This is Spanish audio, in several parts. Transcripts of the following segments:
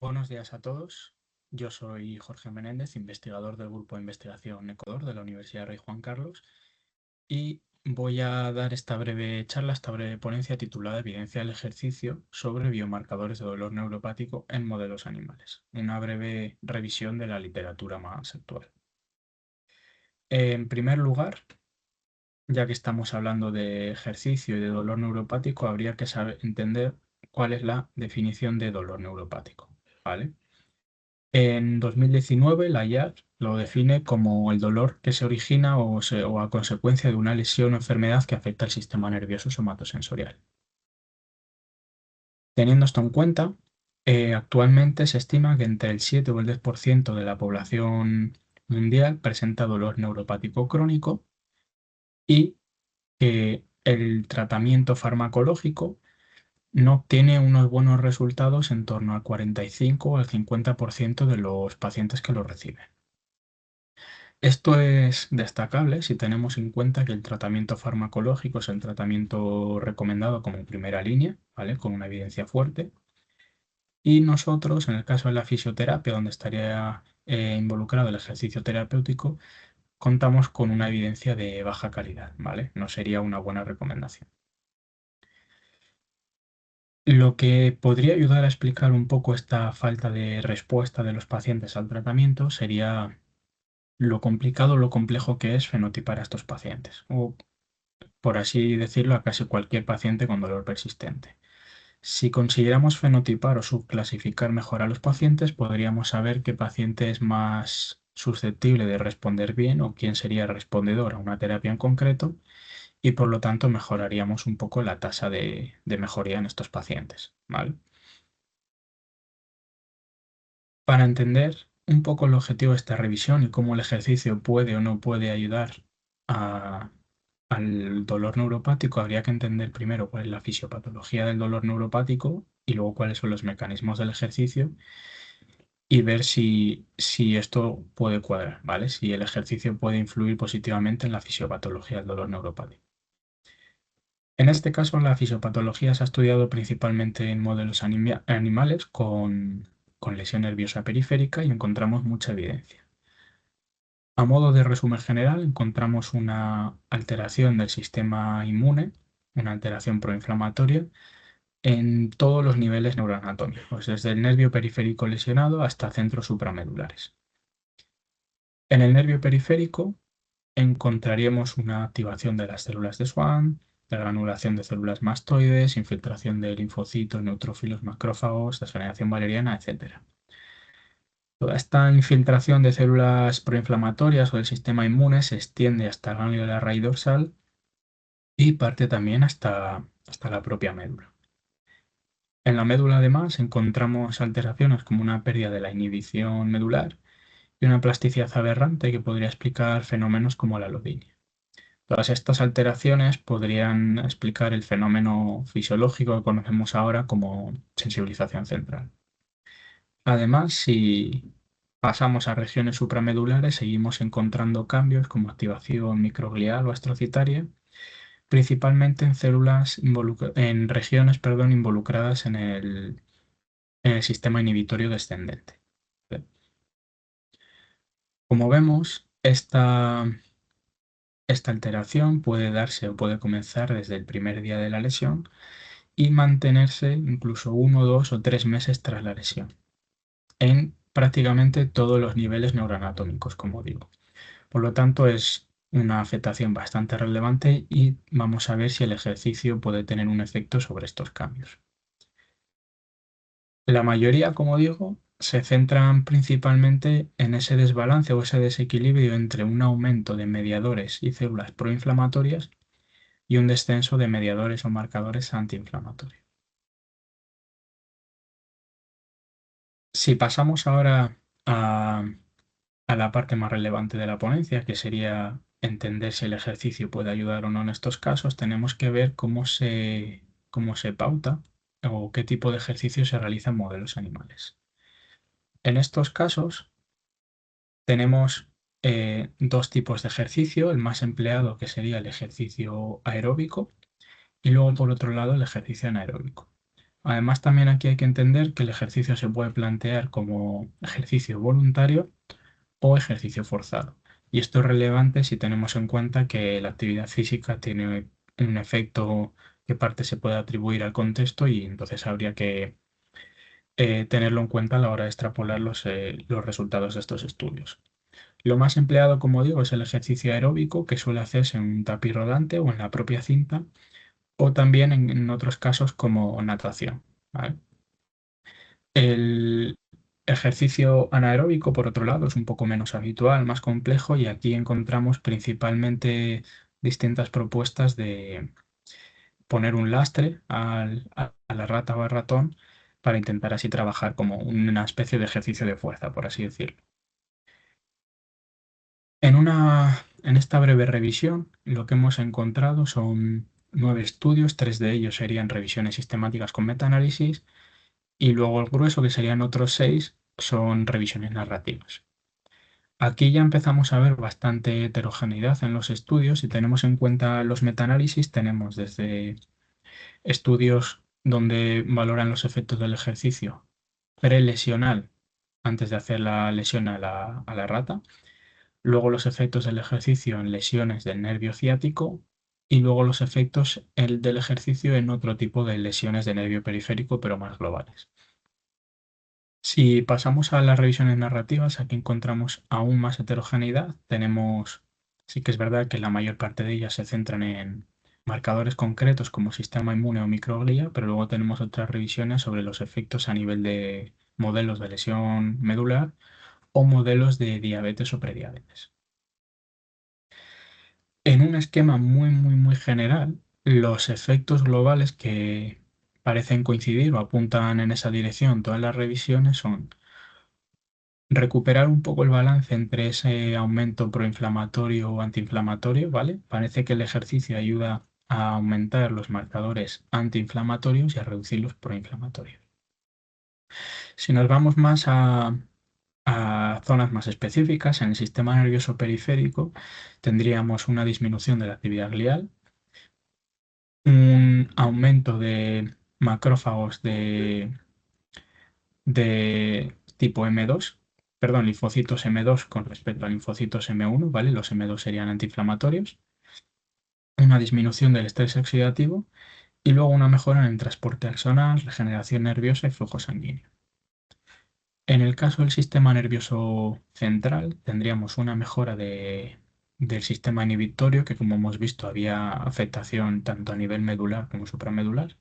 Buenos días a todos. Yo soy Jorge Menéndez, investigador del Grupo de Investigación Ecuador de la Universidad Rey Juan Carlos, y voy a dar esta breve charla, esta breve ponencia titulada Evidencia del ejercicio sobre biomarcadores de dolor neuropático en modelos animales. Una breve revisión de la literatura más actual. En primer lugar, ya que estamos hablando de ejercicio y de dolor neuropático, habría que entender cuál es la definición de dolor neuropático, ¿vale? En 2019, la IARC lo define como el dolor que se origina o a consecuencia de una lesión o enfermedad que afecta al sistema nervioso somatosensorial. Teniendo esto en cuenta, actualmente se estima que entre el 7 o el 10% de la población mundial presenta dolor neuropático crónico y que el tratamiento farmacológico no obtiene unos buenos resultados en torno al 45 o al 50% de los pacientes que lo reciben. Esto es destacable si tenemos en cuenta que el tratamiento farmacológico es el tratamiento recomendado como primera línea, ¿vale? Con una evidencia fuerte. Y nosotros, en el caso de la fisioterapia, donde estaría involucrado el ejercicio terapéutico, contamos con una evidencia de baja calidad, ¿vale? No sería una buena recomendación. Lo que podría ayudar a explicar un poco esta falta de respuesta de los pacientes al tratamiento sería lo complicado, lo complejo que es fenotipar a estos pacientes, o por así decirlo, a casi cualquier paciente con dolor persistente. Si consiguiéramos fenotipar o subclasificar mejor a los pacientes, podríamos saber qué paciente es más susceptible de responder bien o quién sería respondedor a una terapia en concreto y por lo tanto mejoraríamos un poco la tasa de mejoría en estos pacientes, ¿vale? Para entender un poco el objetivo de esta revisión y cómo el ejercicio puede o no puede ayudar a al dolor neuropático, habría que entender primero cuál es la fisiopatología del dolor neuropático y luego cuáles son los mecanismos del ejercicio y ver si esto puede cuadrar, ¿vale? Si el ejercicio puede influir positivamente en la fisiopatología del dolor neuropático. En este caso, la fisiopatología se ha estudiado principalmente en modelos animales con lesión nerviosa periférica y encontramos mucha evidencia. A modo de resumen general, encontramos una alteración del sistema inmune, una alteración proinflamatoria, en todos los niveles neuroanatómicos, desde el nervio periférico lesionado hasta centros supramedulares. En el nervio periférico encontraríamos una activación de las células de Schwann, de granulación de células mastoides, infiltración de linfocitos, neutrófilos, macrófagos, degeneración valeriana, etc. Toda esta infiltración de células proinflamatorias o del sistema inmune se extiende hasta el ganglio de la raíz dorsal y parte también hasta la propia médula. En la médula, además, encontramos alteraciones como una pérdida de la inhibición medular y una plasticidad aberrante que podría explicar fenómenos como la alodinia. Todas estas alteraciones podrían explicar el fenómeno fisiológico que conocemos ahora como sensibilización central. Además, si pasamos a regiones supramedulares, seguimos encontrando cambios como activación microglial o astrocitaria, principalmente en en regiones, involucradas en el sistema inhibitorio descendente. Como vemos, esta alteración puede darse o puede comenzar desde el primer día de la lesión y mantenerse incluso 1, 2 o 3 meses tras la lesión, en prácticamente todos los niveles neuroanatómicos, como digo. Por lo tanto, es una afectación bastante relevante y vamos a ver si el ejercicio puede tener un efecto sobre estos cambios. La mayoría, como digo, se centran principalmente en ese desbalance o ese desequilibrio entre un aumento de mediadores y células proinflamatorias y un descenso de mediadores o marcadores antiinflamatorios. Si pasamos ahora a la parte más relevante de la ponencia, que sería entender si el ejercicio puede ayudar o no en estos casos, tenemos que ver cómo se pauta o qué tipo de ejercicio se realiza en modelos animales. En estos casos tenemos dos tipos de ejercicio, el más empleado que sería el ejercicio aeróbico y luego por otro lado el ejercicio anaeróbico. Además, también aquí hay que entender que el ejercicio se puede plantear como ejercicio voluntario o ejercicio forzado. Y esto es relevante si tenemos en cuenta que la actividad física tiene un efecto que parte se puede atribuir al contexto y entonces habría que tenerlo en cuenta a la hora de extrapolar los resultados de estos estudios. Lo más empleado, como digo, es el ejercicio aeróbico, que suele hacerse en un tapiz rodante o en la propia cinta, o también en otros casos como natación, ¿vale? El ejercicio anaeróbico, por otro lado, es un poco menos habitual, más complejo, y aquí encontramos principalmente distintas propuestas de poner un lastre a la rata o al ratón para intentar así trabajar como una especie de ejercicio de fuerza, por así decirlo. En esta breve revisión, lo que hemos encontrado son 9 estudios, 3 de ellos serían revisiones sistemáticas con metaanálisis, y luego el grueso, que serían otros 6, son revisiones narrativas. Aquí ya empezamos a ver bastante heterogeneidad en los estudios. Si tenemos en cuenta los metaanálisis, tenemos desde estudios donde valoran los efectos del ejercicio prelesional antes de hacer la lesión a la rata, luego los efectos del ejercicio en lesiones del nervio ciático y luego los efectos del ejercicio en otro tipo de lesiones de nervio periférico, pero más globales. Si pasamos a las revisiones narrativas, aquí encontramos aún más heterogeneidad. Sí que es verdad que la mayor parte de ellas se centran en marcadores concretos como sistema inmune o microglía, pero luego tenemos otras revisiones sobre los efectos a nivel de modelos de lesión medular o modelos de diabetes o prediabetes. En un esquema muy general, los efectos globales que parecen coincidir o apuntan en esa dirección todas las revisiones son recuperar un poco el balance entre ese aumento proinflamatorio o antiinflamatorio, ¿vale? Parece que el ejercicio ayuda a aumentar los marcadores antiinflamatorios y a reducir los proinflamatorios. Si nos vamos más a zonas más específicas, en el sistema nervioso periférico tendríamos una disminución de la actividad glial, un aumento de macrófagos de tipo M2, perdón, linfocitos M2 con respecto a linfocitos M1, ¿vale? Los M2 serían antiinflamatorios, una disminución del estrés oxidativo y luego una mejora en el transporte axonal, regeneración nerviosa y flujo sanguíneo. En el caso del sistema nervioso central, tendríamos una mejora del sistema inhibitorio, que como hemos visto había afectación tanto a nivel medular como supramedular,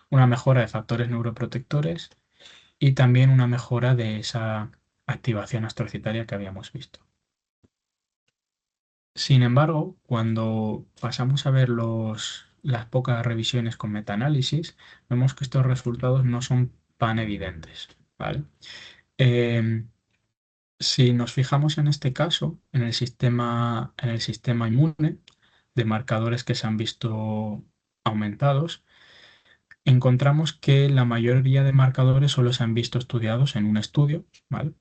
una mejora de factores neuroprotectores y también una mejora de esa activación astrocitaria que habíamos visto. Sin embargo, cuando pasamos a ver las pocas revisiones con metaanálisis, vemos que estos resultados no son tan evidentes, ¿vale? Em, si nos fijamos en este caso, en el sistema inmune, de marcadores que se han visto aumentados, encontramos que la mayoría de marcadores solo se han visto estudiados en un estudio, ¿vale?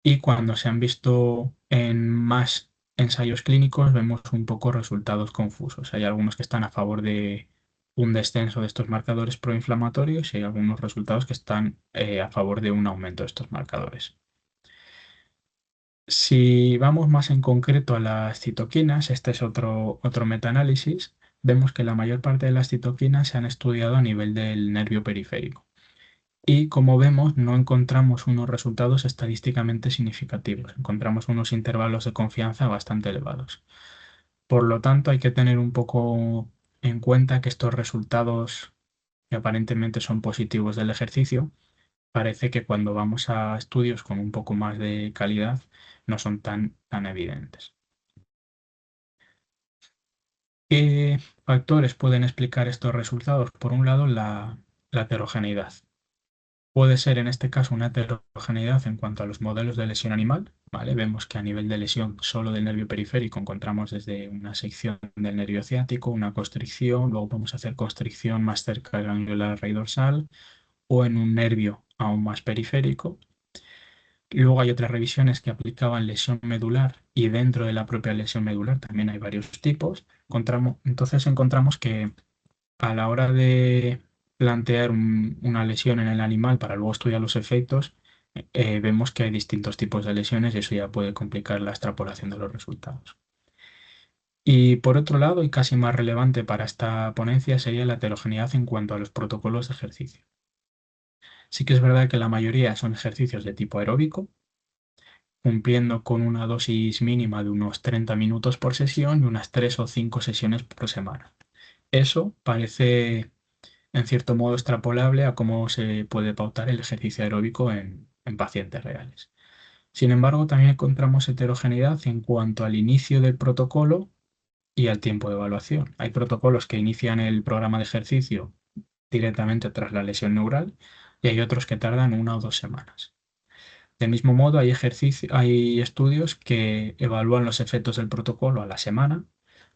Y cuando se han visto en más ensayos clínicos, vemos un poco resultados confusos. Hay algunos que están a favor de un descenso de estos marcadores proinflamatorios y hay algunos resultados que están a favor de un aumento de estos marcadores. Si vamos más en concreto a las citoquinas, este es otro metaanálisis, vemos que la mayor parte de las citoquinas se han estudiado a nivel del nervio periférico. Y como vemos, no encontramos unos resultados estadísticamente significativos, encontramos unos intervalos de confianza bastante elevados. Por lo tanto, hay que tener un poco en cuenta que estos resultados, que aparentemente son positivos del ejercicio, parece que cuando vamos a estudios con un poco más de calidad no son tan evidentes. ¿Qué factores pueden explicar estos resultados? Por un lado, la heterogeneidad. Puede ser en este caso una heterogeneidad en cuanto a los modelos de lesión animal, ¿vale? Vemos que a nivel de lesión solo del nervio periférico encontramos desde una sección del nervio ciático, una constricción, luego podemos hacer constricción más cerca del ganglio de la raíz dorsal o en un nervio aún más periférico. Luego hay otras revisiones que aplicaban lesión medular y dentro de la propia lesión medular también hay varios tipos. Entonces encontramos que a la hora de plantear una lesión en el animal para luego estudiar los efectos, vemos que hay distintos tipos de lesiones y eso ya puede complicar la extrapolación de los resultados. Y por otro lado, y casi más relevante para esta ponencia, sería la heterogeneidad en cuanto a los protocolos de ejercicio. Sí que es verdad que la mayoría son ejercicios de tipo aeróbico, cumpliendo con una dosis mínima de unos 30 minutos por sesión y unas 3 o 5 sesiones por semana. Eso parece, en cierto modo, extrapolable a cómo se puede pautar el ejercicio aeróbico en pacientes reales. Sin embargo, también encontramos heterogeneidad en cuanto al inicio del protocolo y al tiempo de evaluación. Hay protocolos que inician el programa de ejercicio directamente tras la lesión neural y hay otros que tardan 1 o 2 semanas. Del mismo modo, hay estudios que evalúan los efectos del protocolo a la semana,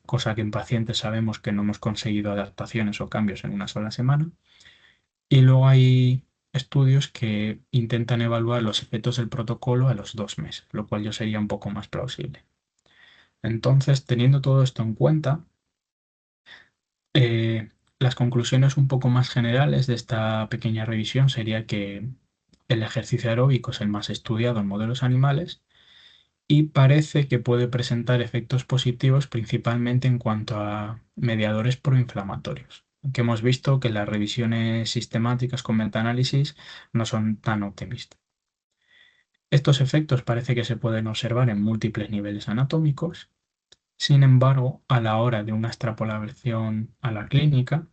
cosa que en pacientes sabemos que no hemos conseguido adaptaciones o cambios en una sola semana. Y luego hay estudios que intentan evaluar los efectos del protocolo a los 2 meses, lo cual ya sería un poco más plausible. Entonces, teniendo todo esto en cuenta, las conclusiones un poco más generales de esta pequeña revisión sería que el ejercicio aeróbico es el más estudiado en modelos animales y parece que puede presentar efectos positivos principalmente en cuanto a mediadores proinflamatorios, que hemos visto que las revisiones sistemáticas con metaanálisis no son tan optimistas. Estos efectos parece que se pueden observar en múltiples niveles anatómicos. Sin embargo, a la hora de una extrapolación a la clínica,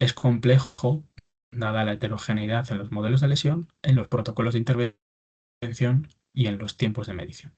es complejo, dada la heterogeneidad en los modelos de lesión, en los protocolos de intervención y en los tiempos de medición.